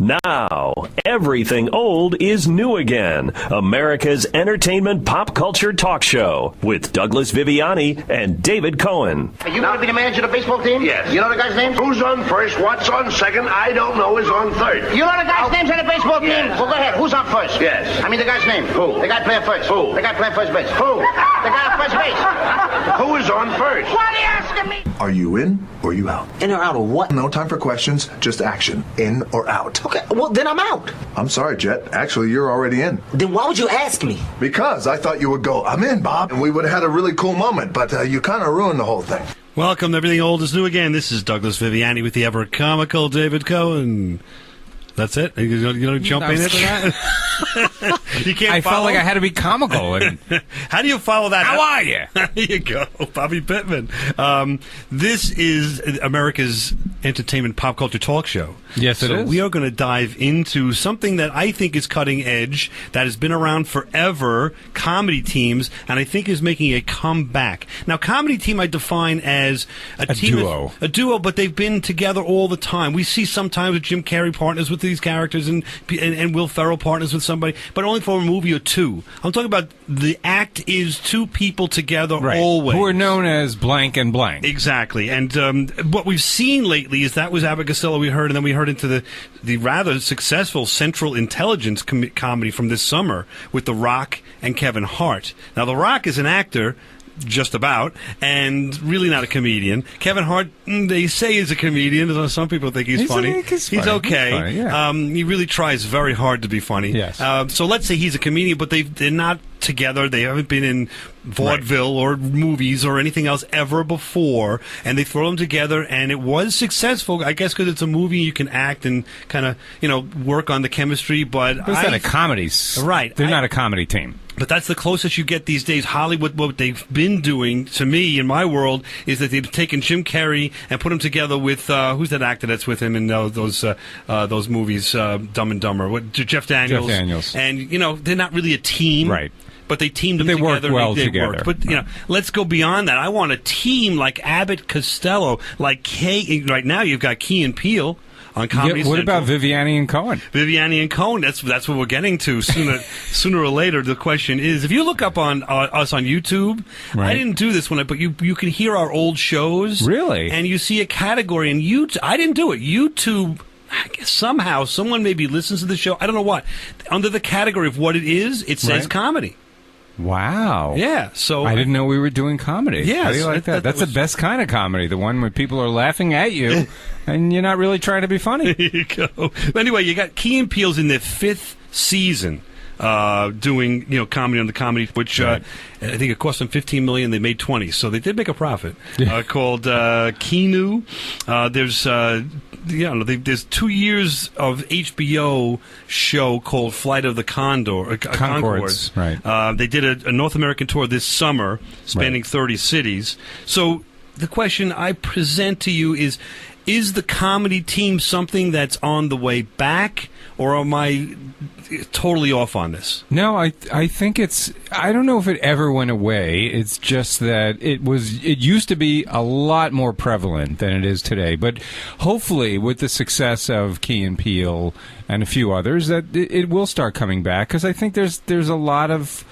Now, everything old is new again. America's entertainment pop culture talk show with Douglas Viviani and David Cohen. Are you going to be the manager of the baseball team? Yes. You know the guy's name? Who's on first? What's on second? I don't know. Is on third. You know the guy's names on the baseball team? Yes. Well, go ahead. Who's on first? Yes. I mean the guy's name. Who? The guy playing first. Who? The guy playing first base. Who? The guy on first base. Who is on first? What are you asking me? Are you in or you out? In or out of what? No time for questions, just action. In or out. Okay, well, then I'm out. I'm sorry, Jet. Actually, you're already in. Then why would you ask me? Because I thought you would go, I'm in, Bob, and we would have had a really cool moment, but you kind of ruined the whole thing. Welcome to Everything Old is New Again. This is Douglas Viviani with the ever comical David Cohen. That's it? You don't jump in into that? You can't I follow? felt like I had to be comical. And How do you follow that? how are you? There you go, Bobby Pittman. This is America's entertainment pop culture talk show. Yes, it is. We are going to dive into something that I think is cutting edge, that has been around forever, comedy teams, and I think is making a comeback. Now, comedy team I define as a team duo. A duo, but they've been together all the time. We see sometimes with Jim Carrey partners with these characters and Will Ferrell partners with somebody, but only for a movie or two. I'm talking about the act is two people together always. Who are known as blank and blank. Exactly. And what we've seen lately is that was Abbott and Costello we heard, and then we heard into the rather successful Central Intelligence comedy from this summer with The Rock and Kevin Hart. Now, The Rock is an actor, just about, and really not a comedian. Kevin Hart, they say is a comedian. Some people think he's funny. He's okay. He's funny, yeah. He really tries very hard to be funny. Yes. So let's say he's a comedian, but they're not together. They haven't been in vaudeville or movies or anything else ever before, and they throw them together, and it was successful, I guess, because it's a movie. You can act and kind of, work on the chemistry, but It's not a comedy. Right. They're not a comedy team. But that's the closest you get these days. Hollywood, what they've been doing, to me, in my world, is that they've taken Jim Carrey and put him together with, who's that actor that's with him in those movies, Dumb and Dumber? Jeff Daniels. Jeff Daniels. And, they're not really a team. Right. But they teamed them They together. work well they together. Worked. But, let's go beyond that. I want a team like Abbott Costello, like right now you've got Key and Peele on Comedy What Central. about Viviani and Cohen? Viviani and Cohen, that's what we're getting to sooner or later. The question is, if you look up on us on YouTube, Right. I didn't do this one, but you can hear our old shows. Really? And you see a category in YouTube. I didn't do it. YouTube, I guess somehow, someone maybe listens to the show. I don't know what. Under the category of what it is, it says Right. comedy. Wow. Yeah, so I didn't know we were doing comedy. Yes, How do you like that? That's the best kind of comedy, the one where people are laughing at you and you're not really trying to be funny. There you go. But anyway, you got Key and Peele's in their 5th season. Doing comedy on the comedy, which Right. I think it cost them $15 million. They made 20, so they did make a profit. Called Keanu. There's 2 years of HBO show called Flight of the Conchords. Right. They did a North American tour this summer, spanning Right. 30 cities. So the question I present to you is the comedy team something that's on the way back, or am I totally off on this? No, I think I don't know if it ever went away. It's just that it used to be a lot more prevalent than it is today. But hopefully with the success of Key and Peele and a few others, that it will start coming back, because I think there's a lot of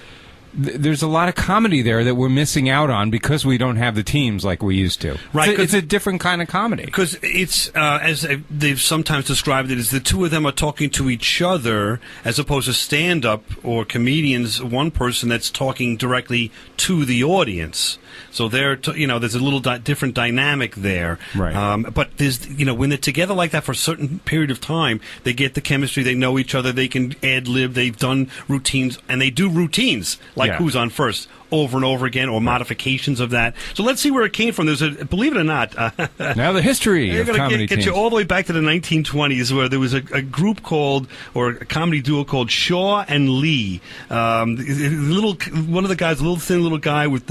comedy there that we're missing out on because we don't have the teams like we used to. Right, It's a different kind of comedy. Because it's, as they've sometimes described it, is the two of them are talking to each other as opposed to stand-up or one person that's talking directly to the audience. So there's a little different dynamic there. Right. But there's, when they're together like that for a certain period of time, they get the chemistry, they know each other, they can ad-lib, they've done routines, and they do routines, like Who's on First, over and over again, or modifications of that. So let's see where it came from. Believe it or not, now the history they're of going comedy to get teams. you all the way back to the 1920s, where there was a group or a comedy duo called Shaw and Lee. One of the guys, a little thin little guy with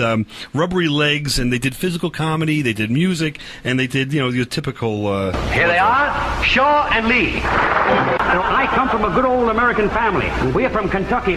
rubbery legs, and they did physical comedy, they did music, and they did your typical. Here they are, Shaw and Lee. I come from a good old American family. We're from Kentucky.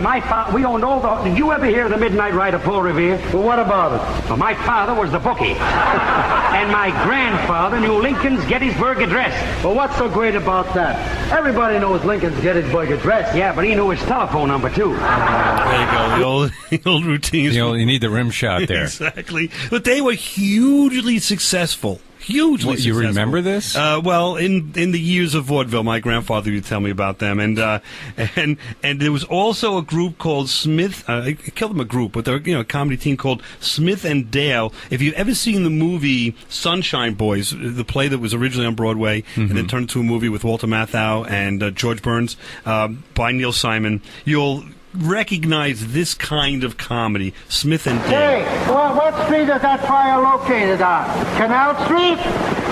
We owned all the. Did you ever hear the Midnight Rider pull Paul Revere. Well, what about it? Well, my father was the bookie. And my grandfather knew Lincoln's Gettysburg Address. Well, what's so great about that? Everybody knows Lincoln's Gettysburg Address. Yeah, but he knew his telephone number, too. There you go, the old routines. You need the rim shot there. Exactly. But they were hugely successful. Hugely successful. You remember this? Well, in the years of vaudeville, my grandfather would tell me about them, and there was also a group called Smith. I killed them a group, but they're a comedy team called Smith and Dale. If you've ever seen the movie Sunshine Boys, the play that was originally on Broadway and then turned into a movie with Walter Matthau and George Burns by Neil Simon, you'll recognize this kind of comedy, Smith and Dale. Hey, well, what street is that fire located on? Canal Street?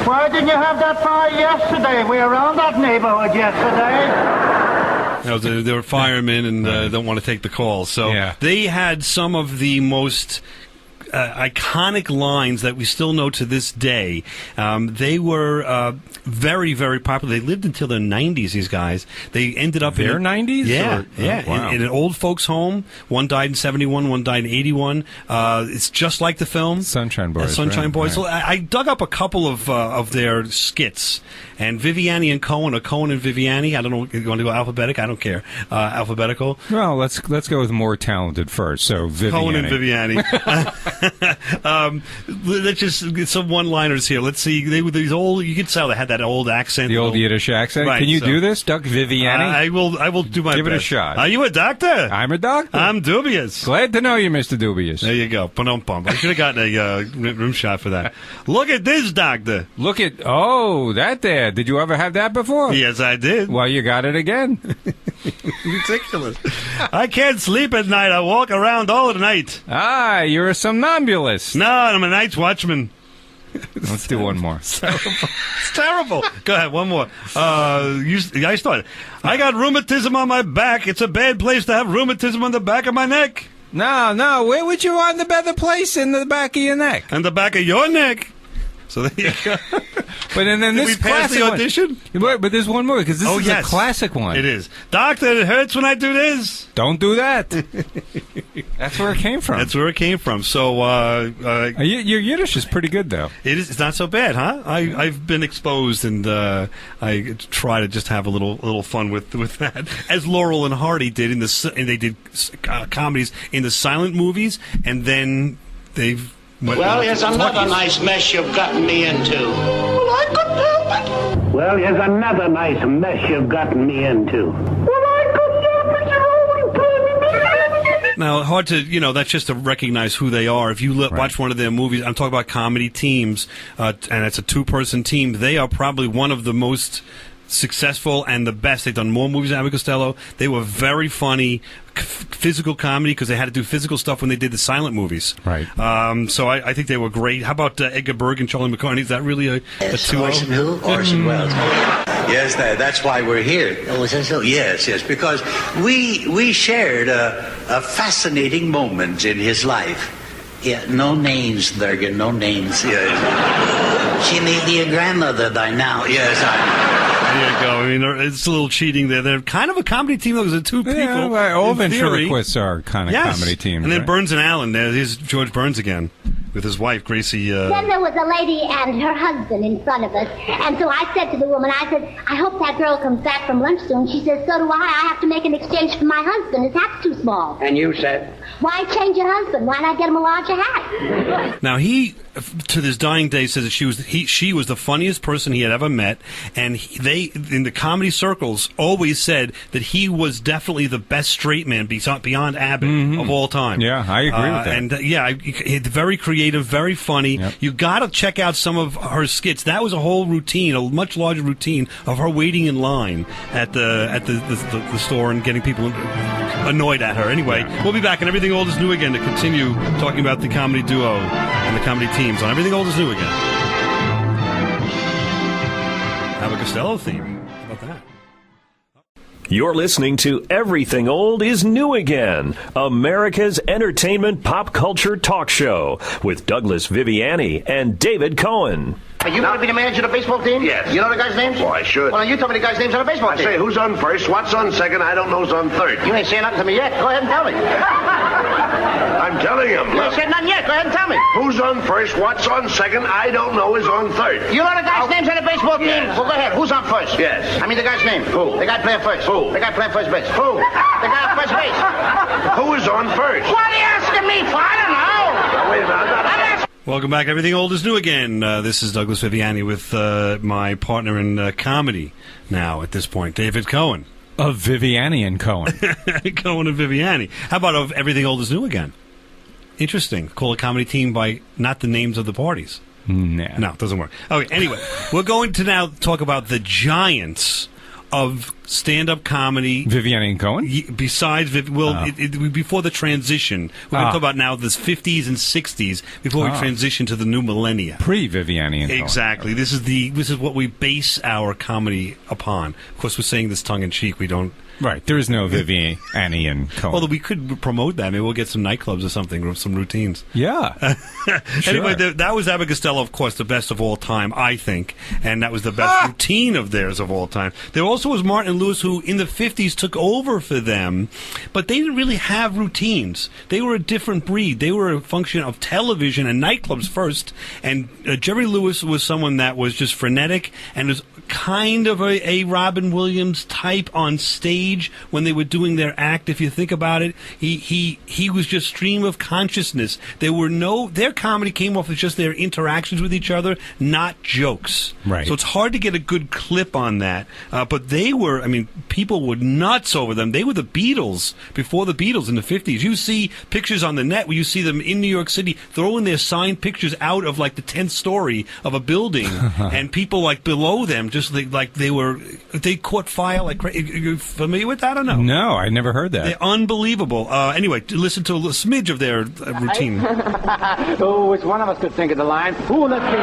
Why didn't you have that fire yesterday? We were around that neighborhood yesterday. They were firemen and don't want to take the call. So they had some of the most iconic lines that we still know to this day. They were very, very popular. They lived until their 90s, these guys. They ended up their 90s? Yeah, wow. in an old folks' home. One died in 71, one died in 81. It's just like the film. Sunshine Boys. Sunshine Boys. Right. So I dug up a couple of their skits. And Viviani and Cohen, or Cohen and Viviani. I don't know. You want to go alphabetic? I don't care. Alphabetical. Well, let's go with more talented first. So Viviani. Cohen and Viviani. Let's just get some one-liners here. Let's see. They were these old. You could tell they had that old accent. The old Yiddish accent. Right, Can you do this, Doug Viviani? I will do my best. Give it a shot. Are you a doctor? I'm a doctor. I'm dubious. Glad to know you, Mr. Dubious. There you go. Pum-pum. I should have gotten a rim shot for that. Look at this, doctor. Look at that there. Did you ever have that before? Yes, I did. Well, you got it again. Ridiculous. I can't sleep at night. I walk around all night. Ah, you're a somnambulist. No, I'm a night watchman. Let's do one more. It's terrible. Go ahead, one more. I started. I got rheumatism on my back. It's a bad place to have rheumatism on the back of my neck. No. Where would you want the better place? In the back of your neck. And the back of your neck. So there you go. But then Did this we pass the audition? But there's one more, because this is a classic one. It is. Doctor, it hurts when I do this. Don't do that. That's where it came from. That's where it came from. So your Yiddish is pretty good, though. It's not so bad, huh? I've been exposed, and I try to just have a little fun with that, as Laurel and Hardy did and they did comedies in the silent movies, and then they've. Well, here's another nice mess you've gotten me into. Well, I couldn't help it. Well, here's another nice mess you've gotten me into. Well, I couldn't help it. You're always playing me. Now, hard to, that's just to recognize who they are. If you watch one of their movies, I'm talking about comedy teams, and it's a two-person team, they are probably one of the most successful and the best. They've done more movies than Abbott and Costello. They were very funny, physical comedy, because they had to do physical stuff when they did the silent movies. Right. So I think they were great. How about Edgar Berg and Charlie McCartney? Is that really a duo? Orson who? Orson Welles. Yes, that's why we're here. Oh, is that so? Yes, because we shared a fascinating moment in his life. Yeah, no names, Bergen, no names. Yeah. She may be a grandmother by now. Yes, There you go. I mean, it's a little cheating there. They're kind of a comedy team, though, because they're two people. Yeah, all ventriloquists are kind of comedy teams. And then right? Burns and Allen. There's George Burns again with his wife, Gracie. Then there was a lady and her husband in front of us. And so I said to the woman, I said, I hope that girl comes back from lunch soon. She says, so do I. I have to make an exchange for my husband. His hat's too small. And you said? Why change your husband? Why not get him a larger hat? Now, he, to this dying day, says that she was the funniest person he had ever met, and they, in the comedy circles, always said that he was definitely the best straight man beyond Abbott of all time. Yeah, I agree with that. And very creative, very funny. Yep. You got to check out some of her skits. That was a whole routine, a much larger routine of her waiting in line at the store and getting people annoyed at her. Anyway, we'll be back, and Everything Old is New Again to continue talking about the comedy duo and the comedy teams on Everything Old is New Again. Have a Costello theme. How about that? You're listening to Everything Old is New Again, America's entertainment pop culture talk show with Douglas Viviani and David Cohen. Are you going to be the manager of the baseball team? Yes. You know the guys' names? Well, I should. Well, you tell me the guys' names on the baseball I team. say, who's on first? What's on second? I don't know who's on third. You ain't saying nothing to me yet. Go ahead and tell me. I'm telling him. You ain't said nothing yet. Go ahead and tell me. Who's on first? What's on second? I don't know is on third. You know the guys' names on the baseball team? Yes. Well, go ahead. Who's on first? Yes. I mean the guy's name. Who? The guy playing first. Who? The guy playing first base. Who? The guy on first base. Who is on first? What are you asking me for? I don't know. Wait a minute. I'm not... Welcome back. Everything Old is New again. This is Douglas Viviani with my partner in comedy now at this point, David Cohen. Of Viviani and Cohen. Cohen and Viviani. How about of Everything Old is New again? Interesting. Call a comedy team by not the names of the parties. Nah. No, it doesn't work. Okay, anyway, we're going to now talk about the giants of stand-up comedy. Viviani and Cohen? Besides, before the transition. We're going to talk about now the 50s and 60s before we transition to the new millennia. Pre-Viviani and Cohen. Exactly. This is what we base our comedy upon. Of course, we're saying this tongue-in-cheek. We don't... Right. There is no Viviani and Cohen. Although we could promote that. Maybe we'll get some nightclubs or something, or some routines. Yeah. Anyway, that was Abbott and Costello, of course, the best of all time, I think. And that was the best routine of theirs of all time. There also was Martin Lewis, who in the 50s took over for them, but they didn't really have routines. They were a different breed. They were a function of television and nightclubs first. And Jerry Lewis was someone that was just frenetic and was kind of a Robin Williams type on stage when they were doing their act. If you think about it, he was just stream of consciousness. Their comedy came off as just their interactions with each other, not jokes. Right. So it's hard to get a good clip on that. But they were, people were nuts over them. They were the Beatles before the Beatles in the 50s. You see pictures on the net where you see them in New York City throwing their signed pictures out of like the 10th story of a building, and people like below them just like they caught fire like crazy. You familiar with that or no? No, I never heard that. They're unbelievable. Anyway, listen to a smidge of their routine. Oh, which one of us could think of the line? Ooh, let's see.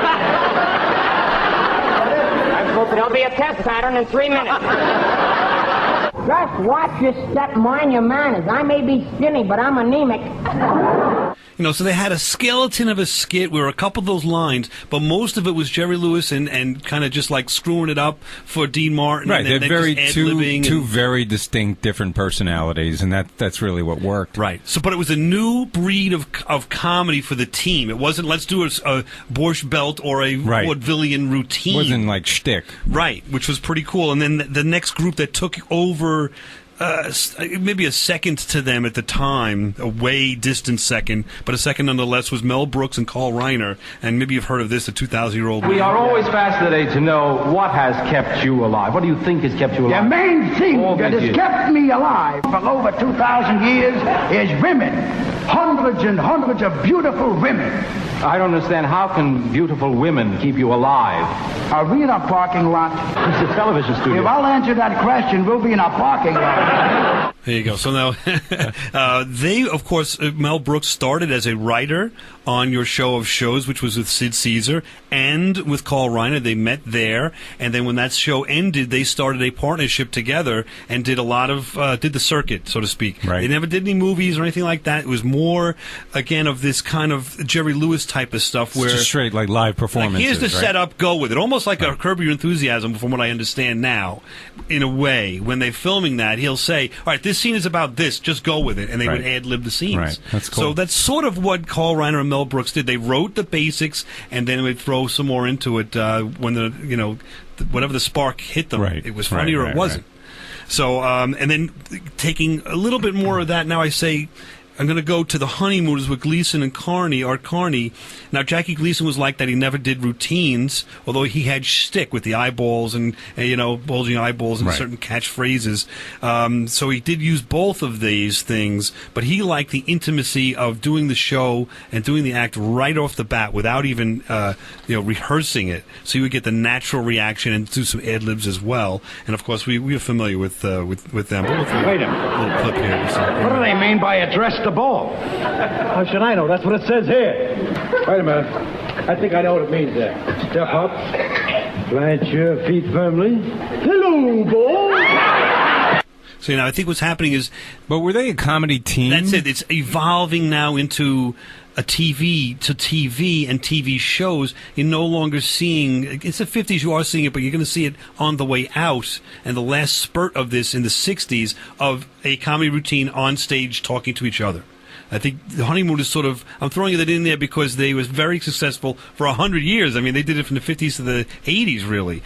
I'm hoping there'll be a test pattern in 3 minutes. Just watch your step, mind your manners. I may be skinny, but I'm anemic. So they had a skeleton of a skit where a couple of those lines, but most of it was Jerry Lewis and kind of just like screwing it up for Dean Martin. Right, and they're very two very distinct, different personalities, and that's really what worked. Right. So, but it was a new breed of comedy for the team. It wasn't let's do a Borscht Belt or a vaudevillian routine. It wasn't like shtick. Right, which was pretty cool. And then the next group that took over. Maybe a second to them at the time, a way distant second, but a second nonetheless, was Mel Brooks and Carl Reiner. And maybe you've heard of this, a 2,000-year-old. We are always fascinated to know what has kept you alive. What do you think has kept you alive? The main thing that has kept me alive for over 2,000 years is women. Hundreds and hundreds of beautiful women. I don't understand. How can beautiful women keep you alive? Are we in a parking lot? It's a television studio. If I'll answer that question, we'll be in a parking lot. There you go. So now, they, of course, Mel Brooks started as a writer on your show of shows, which was with Sid Caesar and with Carl Reiner. They met there, and then when that show ended, they started a partnership together and did a lot of did the circuit, so to speak. Right. They never did any movies or anything like that. It was more, again, of this kind of Jerry Lewis type of stuff where just straight like live performances. Like, here's the right? setup, go with it. Almost like a Curb Your Enthusiasm, from what I understand now, in a way. When they're filming that, he'll say, all right, this scene is about this, just go with it, and they would ad-lib the scenes. Right. That's cool. So that's sort of what Carl Reiner and Mel Brooks did. They wrote the basics, and then they'd throw some more into it when whatever the spark hit them. Right. It was funny or it wasn't. Right. So, and then taking a little bit more of that, now I say, I'm going to go to the Honeymooners with Gleason and Art Carney. Now, Jackie Gleason was like that. He never did routines, although he had shtick with the eyeballs and bulging eyeballs and certain catchphrases. So he did use both of these things, but he liked the intimacy of doing the show and doing the act right off the bat without even rehearsing it. So you would get the natural reaction and do some ad-libs as well. And, of course, we are familiar with them. Wait a minute. Little clip here. What do they mean by address the ball? How should I know? That's what it says here. Wait a minute. I think I know what it means there. Step up. Plant your feet firmly. Hello, ball. So, I think what's happening is... But were they a comedy team? That's it. It's evolving now into... a TV to TV and TV shows. You're no longer seeing, it's the 50s, you are seeing it, but you're going to see it on the way out. And the last spurt of this in the 60s of a comedy routine on stage talking to each other. I think The Honeymoon is sort of, I'm throwing that in there because they was very successful for 100 years. I mean, they did it from the 50s to the 80s, really,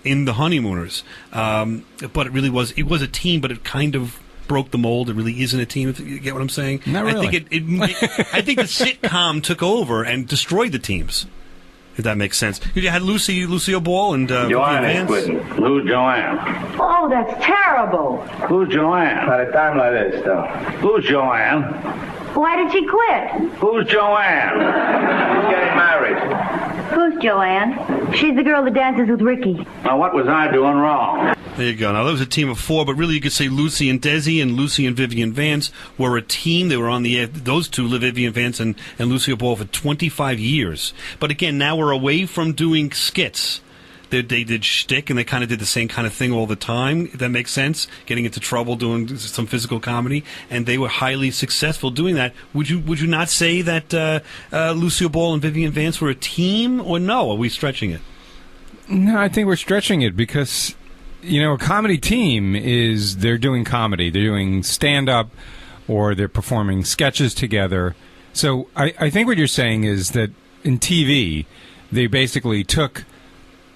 in The Honeymooners. But it was a team, but it kind of broke the mold. It really isn't a team, if you get what I'm saying. Not really. I think the sitcom took over and destroyed the teams, if that makes sense. You had Lucille Ball and Joanne is quitting. Who's Joanne? Oh, that's terrible. Who's Joanne? At a time like this, though. Who's Joanne? Why did she quit? Who's Joanne? Who's getting married? Who's Joanne? She's the girl that dances with Ricky. Now, what was I doing wrong? There you go. Now, that was a team of 4, but really you could say Lucy and Desi and Lucy and Vivian Vance were a team. They were on the air, those two, Vivian Vance and Lucille Ball, for 25 years. But again, now we're away from doing skits. They did shtick, and they kind of did the same kind of thing all the time, if that makes sense, getting into trouble, doing some physical comedy, and they were highly successful doing that. Would you not say that Lucille Ball and Vivian Vance were a team, or no? Are we stretching it? No, I think we're stretching it because, a comedy team is, they're doing comedy. They're doing stand-up, or they're performing sketches together. So I think what you're saying is that in TV, they basically took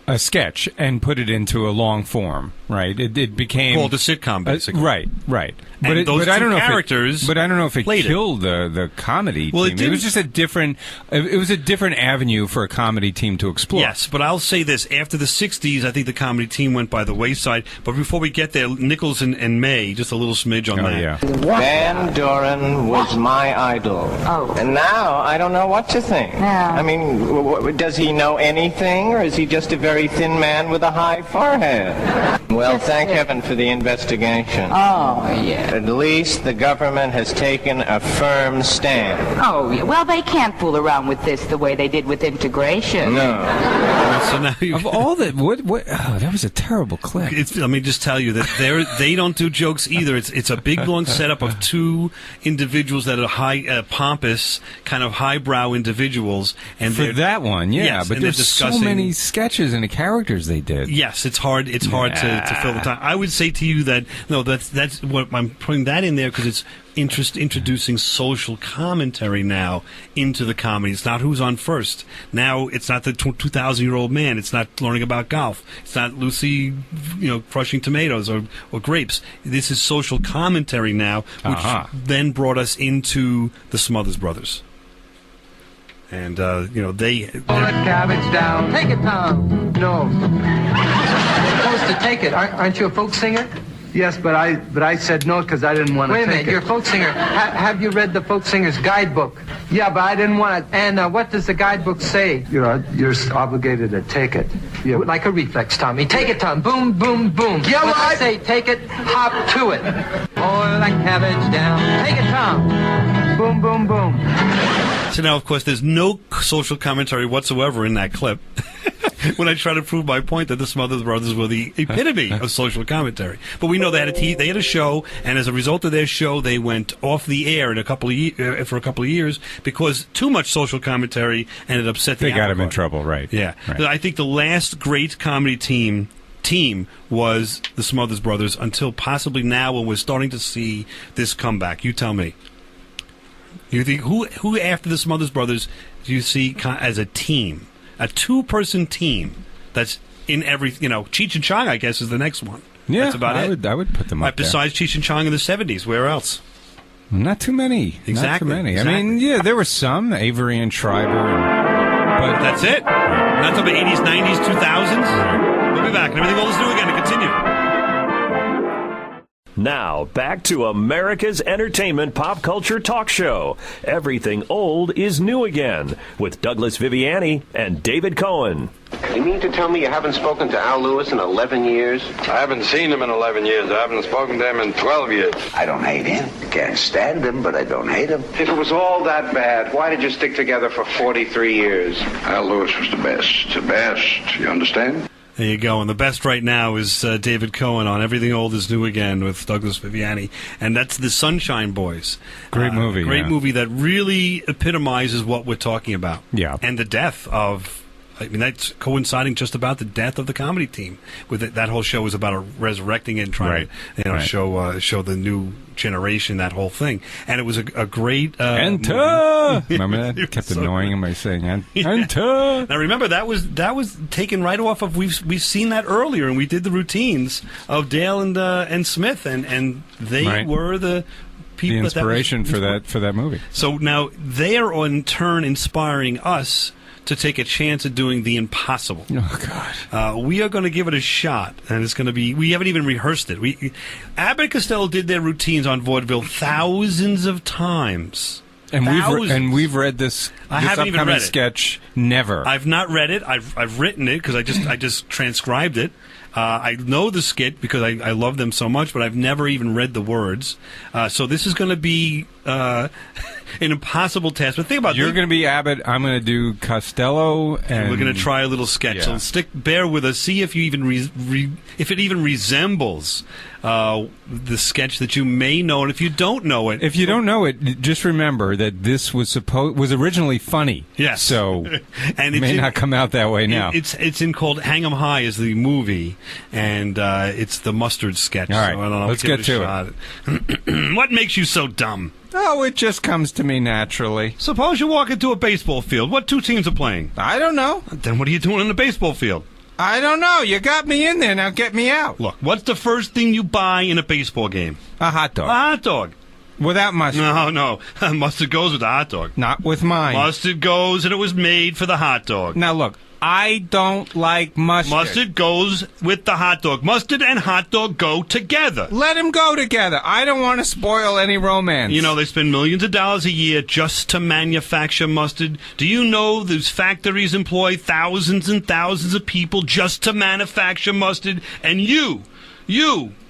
a sketch and put it into a long form, right? It became called a sitcom, basically. Right. But I don't know characters. But I don't know if it killed the comedy team. It was just a different. It was a different avenue for a comedy team to explore. Yes, but I'll say this: after the '60s, I think the comedy team went by the wayside. But before we get there, Nichols and May, just a little smidge on that. Yeah. Van Doren was my idol. Oh. And now I don't know what to think. Yeah. I mean, does he know anything, or is he just a very thin man with a high forehead? Well, thank heaven for the investigation. Oh, yeah. At least the government has taken a firm stand. Oh, yeah. Well, they can't fool around with this the way they did with integration. No. So now of all that, that was a terrible clip. Let me just tell you that they don't do jokes either. It's a big long setup of two individuals that are high, pompous, kind of highbrow individuals. And for that one, yeah. Yes, but there's so many sketches and the characters they did. Yes, it's hard. It's hard to fill the time. I would say to you that that's what I'm putting that in there because it's introducing social commentary now into the comedy. It's not who's on first. Now it's not the 2,000-year-old man. It's not learning about golf. It's not Lucy, crushing tomatoes or grapes. This is social commentary now, which then brought us into the Smothers Brothers. And they Pull that cabbage down. Take it, Tom. No. You're supposed to take it. Aren't you a folk singer? Yes, but I said no because I didn't want to take it. Wait a minute, you're a folk singer. Have you read the folk singer's guidebook? Yeah, but I didn't want to. And what does the guidebook say? You're obligated to take it. Like a reflex, Tommy. Take it, Tom. Boom, boom, boom. Yeah, when I say take it, hop to it. Boil that cabbage down. Take it, Tom. Boom, boom, boom. So now, of course, there's no social commentary whatsoever in that clip. When I try to prove my point that the Smothers Brothers were the epitome of social commentary. But we know they had a show, and as a result of their show, they went off the air for a couple of years because too much social commentary, and it upset the They got apple him in cart. trouble, right. Yeah. Right. I think the last great comedy team was the Smothers Brothers until possibly now when we're starting to see this comeback. You tell me. You think who after the Smothers Brothers do you see as a team? A two-person team that's in every, Cheech and Chong, I guess, is the next one. Yeah, that's about it. I would put them up there. Besides Cheech and Chong in the 70s, where else? Not too many. Exactly. Not too many. Exactly. I mean, yeah, there were some, Avery and Schreiber. But that's it. Not talking about 80s, 90s, 2000s. We'll be back, and everything will do again to continue. Now, back to America's entertainment pop culture talk show. Everything old is new again with Douglas Viviani and David Cohen. You mean to tell me you haven't spoken to Al Lewis in 11 years? I haven't seen him in 11 years. I haven't spoken to him in 12 years. I don't hate him. Can't stand him, but I don't hate him. If it was all that bad, why did you stick together for 43 years? Al Lewis was the best. The best. You understand? There you go. And the best right now is David Cohen on Everything Old is New Again with Douglas Viviani. And that's the Sunshine Boys. Great movie. Great movie that really epitomizes what we're talking about. Yeah. And the death of... I mean, that's coinciding just about the death of the comedy team. With it, that whole show was about resurrecting it and trying to show the new generation that whole thing. And it was a great enter. Remember that? Kept annoying him by saying enter. Now remember that was taken right off of we've seen that earlier, and we did the routines of Dale and Smith, and they were the people, the inspiration for that movie. So now they are in turn inspiring us to take a chance at doing the impossible. Oh, God. We are going to give it a shot, and it's going to be... We haven't even rehearsed it. Abbott and Costello did their routines on vaudeville thousands of times. And we've read this haven't even read it. Sketch. Never. I've not read it. I've written it because I just transcribed it. I know the skit because I love them so much, but I've never even read the words. So this is going to be an impossible task. But think about it. You're going to be Abbott. I'm going to do Costello, and we're going to try a little sketch. Yeah. So bear with us. See if you even if it even resembles the sketch that you may know. And if you don't know it, just remember that this was originally funny. Yes. So and it may not come out that way now. It's in called Hang 'em High is the movie, and it's the mustard sketch. All right, so I don't know, let's get to it. What makes you so dumb? Oh, it just comes to me naturally. Suppose you walk into a baseball field. What two teams are playing? I don't know. Then what are you doing in the baseball field? I don't know. You got me in there. Now get me out. Look, what's the first thing you buy in a baseball game? A hot dog. A hot dog. Without mustard. No. Mustard goes with the hot dog. Not with mine. Mustard goes, and it was made for the hot dog. Now, look, I don't like mustard. Mustard goes with the hot dog. Mustard and hot dog go together. Let them go together. I don't want to spoil any romance. You know, they spend millions of dollars a year just to manufacture mustard. Do you know those factories employ thousands and thousands of people just to manufacture mustard? And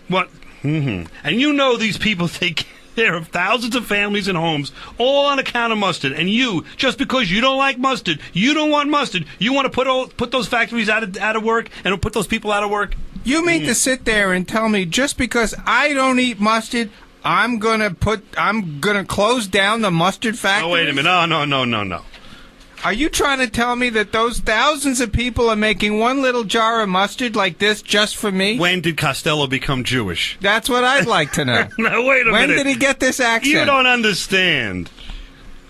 what? And you know these people take care of thousands of families and homes, all on account of mustard. And you, just because you don't like mustard, you don't want mustard, you want to put those factories out of work and put those people out of work? You mean to sit there and tell me just because I don't eat mustard, I'm gonna close down the mustard factory? Oh, wait a minute. No. Are you trying to tell me that those thousands of people are making one little jar of mustard like this just for me? When did Costello become Jewish? That's what I'd like to know. Now, wait a minute. When did he get this accent? You don't understand.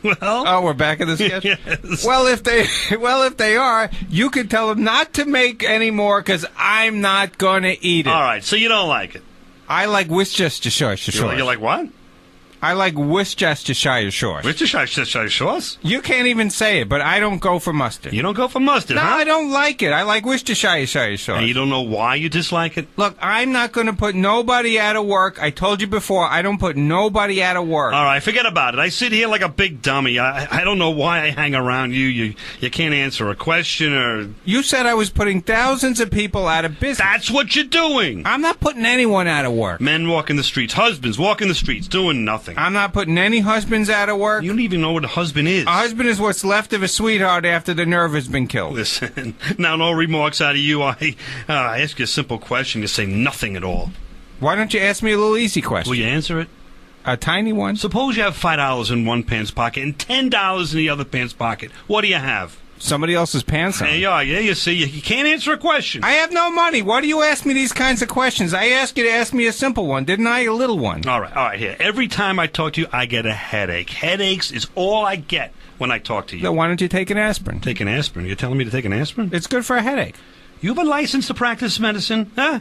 Well, oh, we're back in the sketch? Yes. Well, if they are, you can tell them not to make any more because I'm not going to eat it. All right, so you don't like it. I like Worcestershire sauce. You like what? I like Worcestershire sauce. Worcestershire sauce? You can't even say it, but I don't go for mustard. You don't go for mustard, no, huh? I don't like it. I like Worcestershire sauce. And you don't know why you dislike it? Look, I'm not going to put nobody out of work. I told you before, I don't put nobody out of work. All right, forget about it. I sit here like a big dummy. I don't know why I hang around you. You can't answer a question or... You said I was putting thousands of people out of business. That's what you're doing. I'm not putting anyone out of work. Men walking the streets, husbands walking the streets, doing nothing. I'm not putting any husbands out of work. You don't even know what a husband is. A husband is what's left of a sweetheart after the nerve has been killed. Listen, now no remarks out of you. I ask you a simple question. You say nothing at all. Why don't you ask me a little easy question? Will you answer it? A tiny one. Suppose you have $5 in one pants pocket and $10 in the other pants pocket. What do you have? Somebody else's pants on. There you are. Yeah, you see, you can't answer a question. I have no money. Why do you ask me these kinds of questions? I asked you to ask me a simple one, didn't I? A little one. All right, here. Every time I talk to you, I get a headache. Headaches is all I get when I talk to you. Then why don't you take an aspirin? Take an aspirin? You're telling me to take an aspirin? It's good for a headache. You have a license to practice medicine? Huh?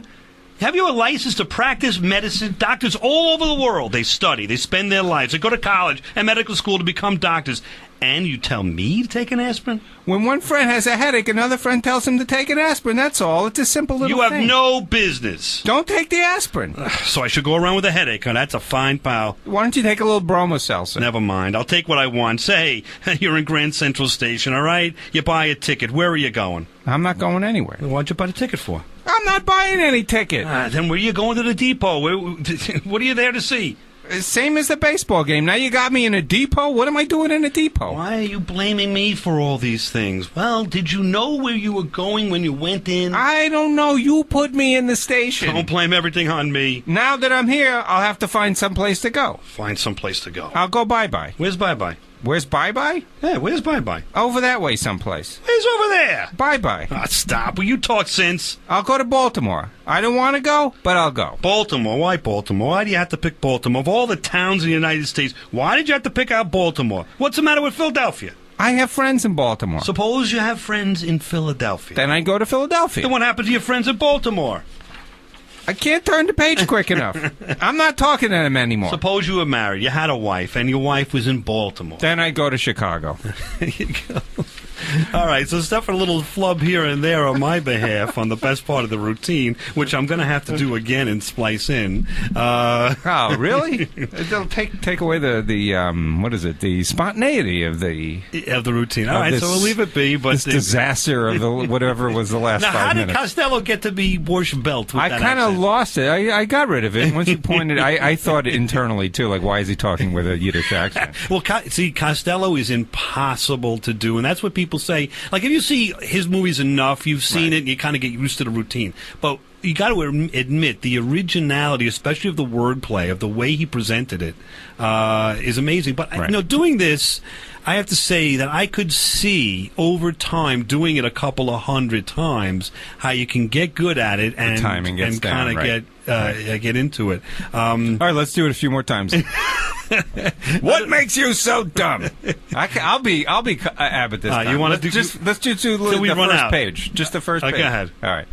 Have you a license to practice medicine? Doctors all over the world, they study, they spend their lives, they go to college and medical school to become doctors. And you tell me to take an aspirin? When one friend has a headache, another friend tells him to take an aspirin. That's all. It's a simple little thing. You have no business. Don't take the aspirin. So I should go around with a headache, huh? That's a fine pal. Why don't you take a little Bromoseltzer? Never mind. I'll take what I want. Say, you're in Grand Central Station, all right? You buy a ticket. Where are you going? I'm not going anywhere. What'd you buy the ticket for? I'm not buying any ticket. Then where are you going to the depot? What are you there to see? Same as the baseball game. Now you got me in a depot. What am I doing in a depot? Why are you blaming me for all these things? Well, did you know where you were going when you went in? I don't know. You put me in the station. Don't blame everything on me. Now that I'm here, I'll have to find someplace to go. Find someplace to go. I'll go bye-bye. Where's bye-bye? Where's bye-bye? Yeah, where's bye-bye? Over that way someplace. Where's over there? Bye-bye. Oh, stop. Will you talk sense? I'll go to Baltimore. I don't want to go, but I'll go. Baltimore? Why Baltimore? Why do you have to pick Baltimore? Of all the towns in the United States, why did you have to pick out Baltimore? What's the matter with Philadelphia? I have friends in Baltimore. Suppose you have friends in Philadelphia. Then I go to Philadelphia. Then what happened to your friends in Baltimore? I can't turn the page quick enough. I'm not talking to them anymore. Suppose you were married, you had a wife, and your wife was in Baltimore. Then I go to Chicago. There you go. All right, so stuff a little flub here and there on my behalf on the best part of the routine, which I'm going to have to do again and splice in. Oh, really? It'll take away the what is it? The spontaneity of the routine. All right, so we'll leave it be. But this disaster of the whatever was the last now, 5 minutes. How did Costello get to be Borscht Belt? With I kind of lost it. I got rid of it once you pointed. I thought internally too, like, why is he talking with a Yiddish accent? Well, see, Costello is impossible to do, and that's what people say. Like, if you see his movies enough, you've seen it, and you kind of get used to the routine. But you got to admit the originality, especially of the wordplay, of the way he presented it, is amazing. But doing this, I have to say that I could see over time, doing it a couple of 100 times, how you can get good at it and kind of get into it. All right, let's do it a few more times. What makes you so dumb? I'll be Abbott this time. You want to let's do the first page. Just the first page. Go ahead. All right.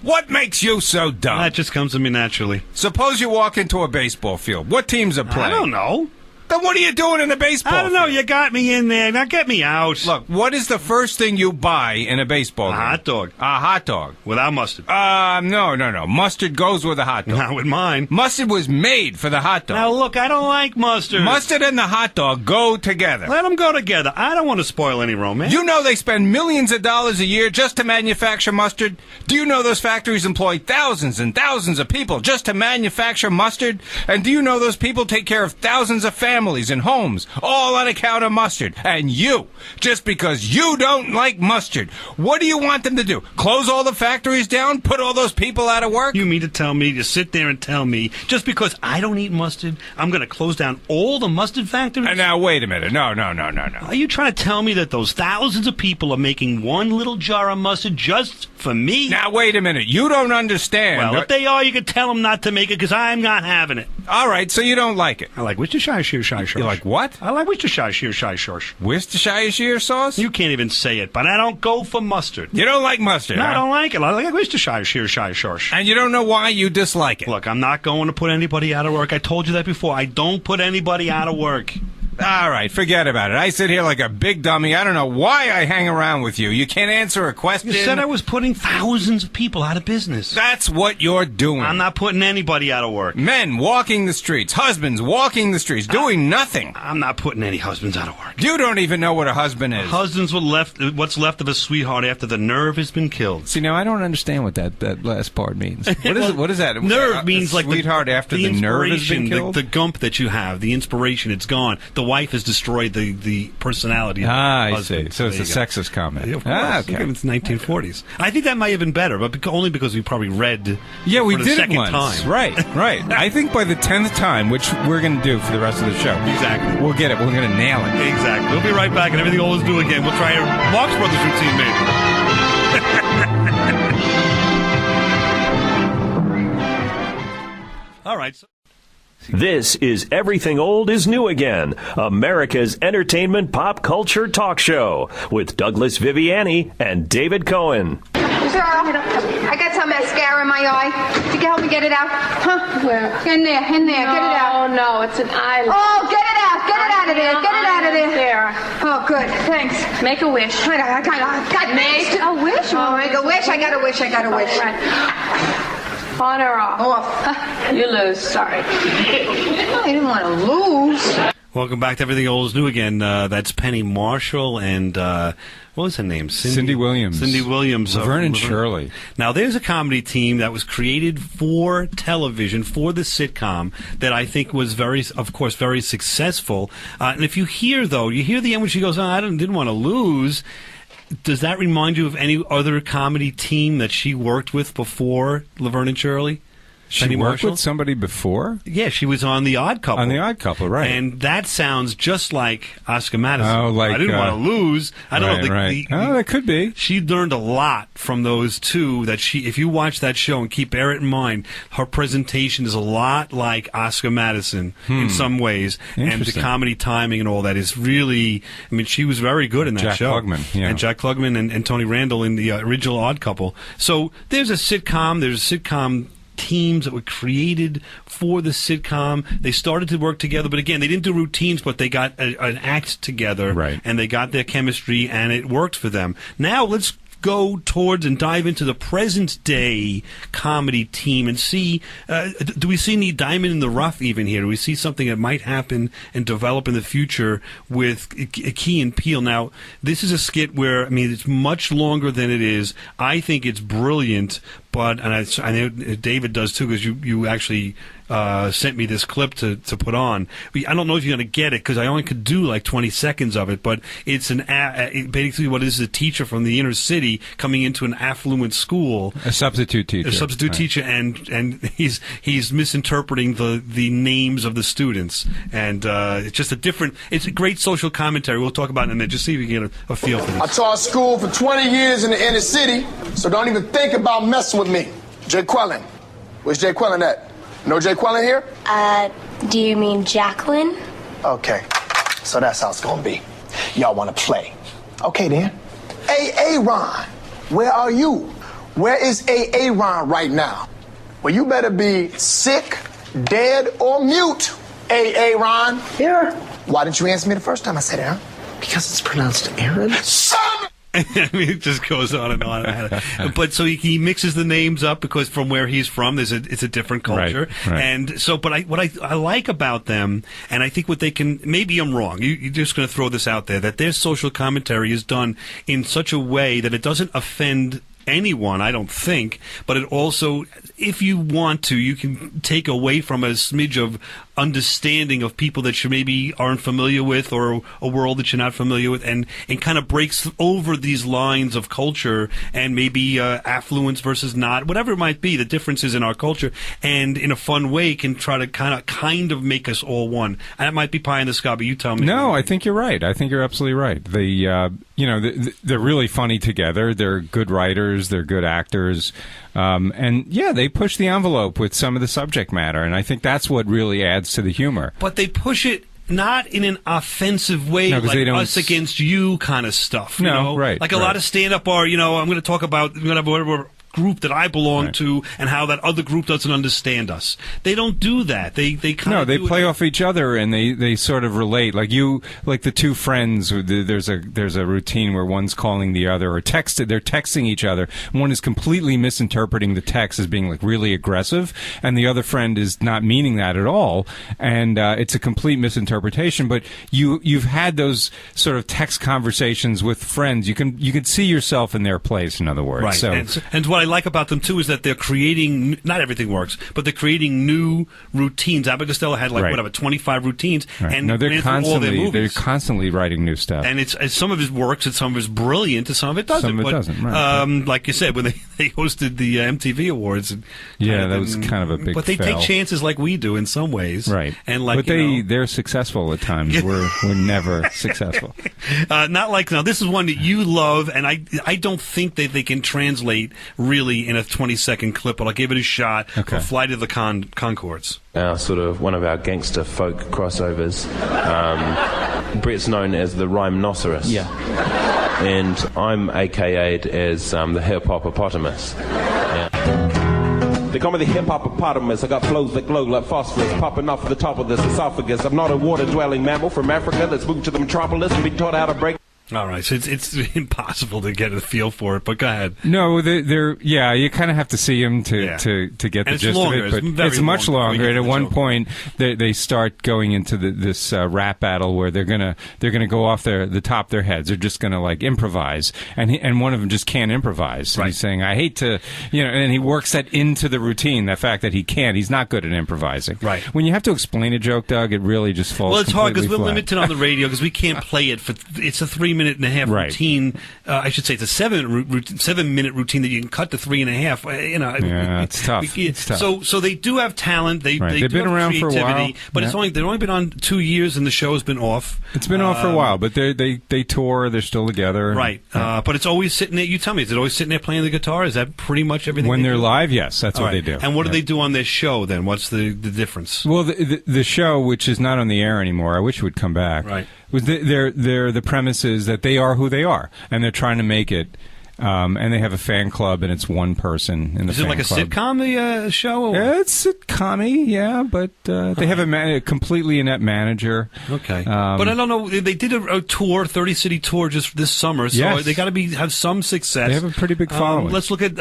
What makes you so dumb? That just comes to me naturally. Suppose you walk into a baseball field. What teams are playing? I don't know. Then what are you doing in the baseball I don't know. field? You got me in there. Now get me out. Look, what is the first thing you buy in a baseball game? A hot dog. A hot dog. Without mustard. No. Mustard goes with a hot dog. Not with mine. Mustard was made for the hot dog. Now, look, I don't like mustard. Mustard and the hot dog go together. Let them go together. I don't want to spoil any romance. You know they spend millions of dollars a year just to manufacture mustard? Do you know those factories employ thousands and thousands of people just to manufacture mustard? And do you know those people take care of thousands of families and homes, all on account of mustard? And you, just because you don't like mustard, what do you want them to do? Close all the factories down? Put all those people out of work? You mean to tell me, to sit there and tell me, just because I don't eat mustard, I'm going to close down all the mustard factories? Now, wait a minute. No. Are you trying to tell me that those thousands of people are making one little jar of mustard just for me? Now, wait a minute. You don't understand. Well, if they are, you can tell them not to make it, because I'm not having it. All right, so you don't like it. I like Worcestershire sauce. You like what? I like Worcestershire sauce. Worcestershire sauce? You can't even say it, but I don't go for mustard. You don't like mustard, No, huh? I don't like it. I like Worcestershire sauce. And you don't know why you dislike it? Look, I'm not going to put anybody out of work. I told you that before. I don't put anybody out of work. All right, forget about it. I sit here like a big dummy. I don't know why I hang around with you. You can't answer a question. You said I was putting thousands of people out of business. That's what you're doing. I'm not putting anybody out of work. Men walking the streets, husbands walking the streets, doing nothing. I'm not putting any husbands out of work. You don't even know what a husband is. Husbands what's left of a sweetheart after the nerve has been killed. See, now I don't understand what that last part means. What is that? Nerve means like sweetheart after the nerve has been killed? The gump that you have, the inspiration, it's gone. The wife has destroyed the personality of the I husband. see. So it's a sexist comment. Yeah, of course. Okay. It's 1940s. I think that might have been better, but only because we probably read Yeah, we for the did second it once. time. Right. I think by the 10th time, which we're going to do for the rest of the show. Exactly. We'll get it. We're going to nail it. Exactly. We'll be right back, and everything will do again. We'll try a Marx Brothers routine, maybe. All right. This is Everything Old is New Again, America's entertainment pop culture talk show with Douglas Viviani and David Cohen. Sir, I got some mascara in my eye. Could you help me get it out? Huh? Where? In there, get it out. Oh, no, it's an eyelid. Oh, get it out of there, get it out of there. There. Oh, good, thanks. Make a wish. I got Make a wish? Oh, make a wish, I got a wish. Right. On or off? Off. You lose, sorry. I didn't want to lose. Welcome back to Everything Old is New Again. That's Penny Marshall and what was her name? Cindy Williams. Cindy Williams. Laverne and Shirley. Now, there's a comedy team that was created for television, for the sitcom, that I think was very successful. And if you hear the end when she goes, I didn't want to lose. Does that remind you of any other comedy team that she worked with before Laverne and Shirley? She worked with somebody before? Yeah, she was on The Odd Couple. On The Odd Couple, right. And that sounds just like Oscar Madison. Oh, like, I didn't want to lose. I don't know. That could be. She learned a lot from those two. If you watch that show and bear it in mind, her presentation is a lot like Oscar Madison in some ways. And the comedy timing and all that is really, she was very good in that show. Klugman, yeah. And Jack Klugman and Tony Randall in the original Odd Couple. So there's a sitcom teams that were created for the sitcom. They started to work together, but again, they didn't do routines, but they got an act together, right, and they got their chemistry, and it worked for them. Now let's go towards and dive into the present day comedy team and see, do we see any diamond in the rough even here? Do we see something that might happen and develop in the future with Key and Peele? Now, this is a skit where, it's much longer than it is. I think it's brilliant, but, and I know David does too, because you actually sent me this clip to put on. I don't know if you're going to get it, because I only could do like 20 seconds of it, but it's basically what is a teacher from the inner city coming into an affluent school. A substitute teacher. Teacher, and he's misinterpreting the names of the students. And it's just it's a great social commentary. We'll talk about it in a minute. Just see if you get a feel for this. I taught school for 20 years in the inner city, so don't even think about messing with me. Jay Quellen. Where's Jay Quellen at? No Jay Quellen here? Do you mean Jacqueline? Okay, so that's how it's gonna be. Y'all wanna play. Okay then. A.A. Ron, where are you? Where is A.A. Ron right now? Well, you better be sick, dead, or mute. A.A. Ron. Here. Why didn't you answer me the first time I said it, huh? Because it's pronounced Aaron. Son! It just goes on and on. But so he mixes the names up because from where he's from, it's a different culture. Right. And so, but what I like about them, and I think what they can, maybe I'm wrong. You're just going to throw this out there, that their social commentary is done in such a way that it doesn't offend anyone, I don't think, but it also, if you want to, you can take away from a smidge of understanding of people that you maybe aren't familiar with, or a world that you're not familiar with, and kind of breaks over these lines of culture and maybe affluence versus not, whatever it might be, the differences in our culture, and in a fun way can try to kind of make us all one. And that might be pie in the sky, but you tell me. No, I think you're right. I think you're absolutely right. They're really funny together. They're good writers. They're good actors. And yeah, they push the envelope with some of the subject matter, and I think that's what really adds to the humor. But they push it not in an offensive way, no, like us against you kind of stuff. Right. Like a lot of stand-up are, I'm going to talk about whatever group that I belong to and how that other group doesn't understand us. They don't do that. They play off each other, and they sort of relate. Like the two friends. There's a routine where one's calling the other, or they're texting each other. One is completely misinterpreting the text as being like really aggressive, and the other friend is not meaning that at all. And it's a complete misinterpretation. But you've had those sort of text conversations with friends. You can see yourself in their place. In other words, right. So and what I like about them too is that they're creating, not everything works, but they're creating new routines. Abbott and Costello had 25 routines, and they're constantly writing new stuff. And it's some of it works, and some of it's brilliant, and some of it doesn't. Some of it doesn't. Right. Like you said, when they hosted the MTV Awards, that was kind of a big. But they take chances like we do in some ways, right? And they're successful at times. We're never successful. Not like now. This is one that you love, and I don't think that they can translate really in a 20-second clip, but I'll give it a shot. Okay. For Flight of the Conchords. Sort of one of our gangster folk crossovers. Brett's known as the Rhymenoceros. Yeah. And I'm AKA'd as the hip-hop-opotamus. Yeah. They call me the hip-hop-opotamus. I got flows that glow like phosphorus popping off the top of this esophagus. I'm not a water-dwelling mammal from Africa that's moved to the metropolis and been taught how to break. All right, so it's impossible to get a feel for it, but go ahead. No, you kind of have to see them to get the gist of it, but it's much longer. And at one point, they start going into this rap battle where they're gonna go off the top of their heads. They're just gonna like improvise, and one of them just can't improvise. And he's saying, "I hate to," and he works that into the routine. The fact that he can't, he's not good at improvising. Right. When you have to explain a joke, Doug, it really just falls. Well, it's hard because we're flat. limited on the radio because we can't play it for. It's a 3.5-minute routine. I should say it's a 7-minute routine that you can cut to 3.5. Yeah, it's tough. It's tough. So they do have talent. They've been around for a while, but they've only been on 2 years, and the show's been off. It's been off for a while, but they tour. They're still together. Right. But it's always sitting there. You tell me, is it always sitting there playing the guitar? Is that pretty much everything? When they they're do? live, yes, that's what they do. And what do they do on their show then? What's the difference? Well, the show, which is not on the air anymore, I wish it would come back. Right. Was the premise is that they are who they are, and they're trying to make it. And they have a fan club, and it's one person in the fan club. Is it like a sitcom, the show? Yeah, it's sitcom-y, yeah, but they have a completely inept manager. Okay. But I don't know. They did a tour, 30-city tour just this summer, so they got to have some success. They have a pretty big following. Let's look at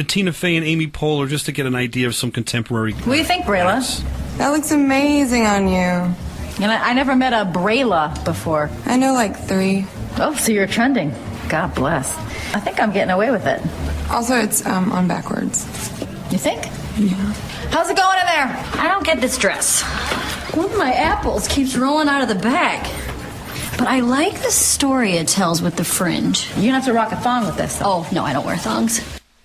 Tina Fey and Amy Poehler just to get an idea of some contemporary. What do you think, Brayla? That looks amazing on you. And I never met a Brayla before. I know like 3. Oh, so you're trending. God bless. I think I'm getting away with it. Also, it's on backwards. You think? Yeah. How's it going in there? I don't get this dress. One of my apples keeps rolling out of the bag. But I like the story it tells with the fringe. You don't have to rock a thong with this, though. Oh, no, I don't wear thongs.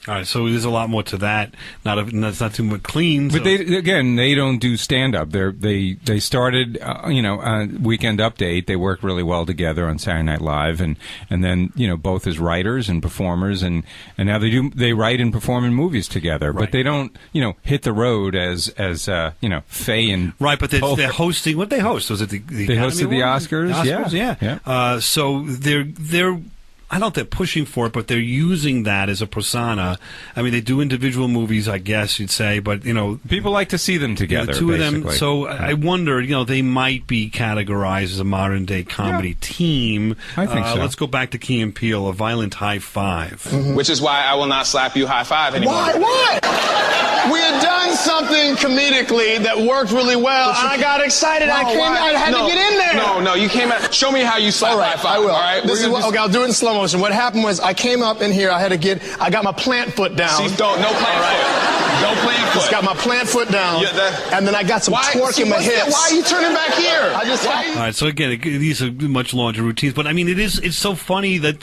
All right, so there's a lot more to that. That's not too much clean. But they don't do stand up. They started Weekend Update. They work really well together on Saturday Night Live, and then both as writers and performers, and now they write and perform in movies together. Right. But they don't hit the road as Faye and right. But they're hosting. What they host? Was it the they hosted the Oscars? Yeah. So they're. I don't know if they're pushing for it, but they're using that as a persona. I mean, they do individual movies, I guess you'd say, but, people like to see them together, the two basically. of them. So I wonder, they might be categorized as a modern-day comedy team. I think so. Let's go back to Key and Peele, A Violent High Five. Mm-hmm. Which is why I will not slap you high five anymore. Why? We had done something comedically that worked really well, and I got excited. I had to get in there. No, you came out. Show me how you slap high five. I will. All right, Okay, I'll do it in slow motion. What happened was I came up in here. I got my plant foot down. See, no plant foot. No plant foot. Just got my plant foot down, and then I got some torque in my hips. Why are you turning back here? All right, so again, these are much longer routines, but I mean, it's so funny that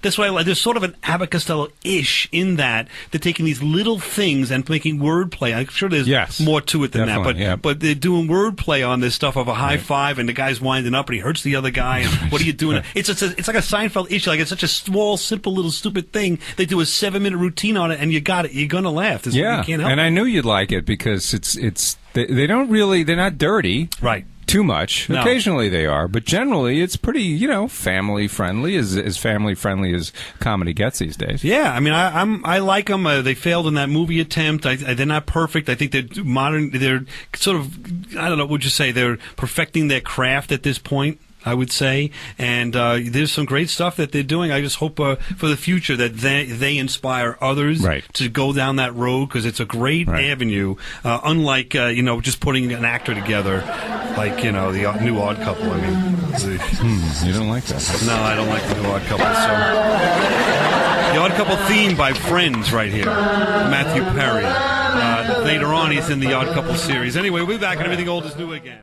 that's why I like, there's sort of an Abbott and Costello-ish in that they're taking these little things and making wordplay. I'm sure there's more to it than that, but they're doing wordplay on this stuff of a high five, and the guy's winding up and he hurts the other guy, and what are you doing? It's like a Seinfeld issue, like it's such a small, simple little stupid thing. They do a 7-minute routine on it, and you got it. You're gonna laugh. You can't help and I knew you'd like it because they don't really, they're not dirty, right? Too much. No. Occasionally they are, but generally it's pretty, family friendly, as family friendly as comedy gets these days. Yeah, I mean, I like them. They failed in that movie attempt. They're not perfect. I think they're modern. They're sort of, I don't know, would you say they're perfecting their craft at this point? I would say, and there's some great stuff that they're doing. I just hope for the future that they inspire others to go down that road, because it's a great avenue. Unlike just putting an actor together, like the new Odd Couple. I mean, you don't like that? No, I don't like the new Odd Couple. So the Odd Couple theme by Friends right here, Matthew Perry. Later on, he's in the Odd Couple series. Anyway, we'll be back and everything old is new again.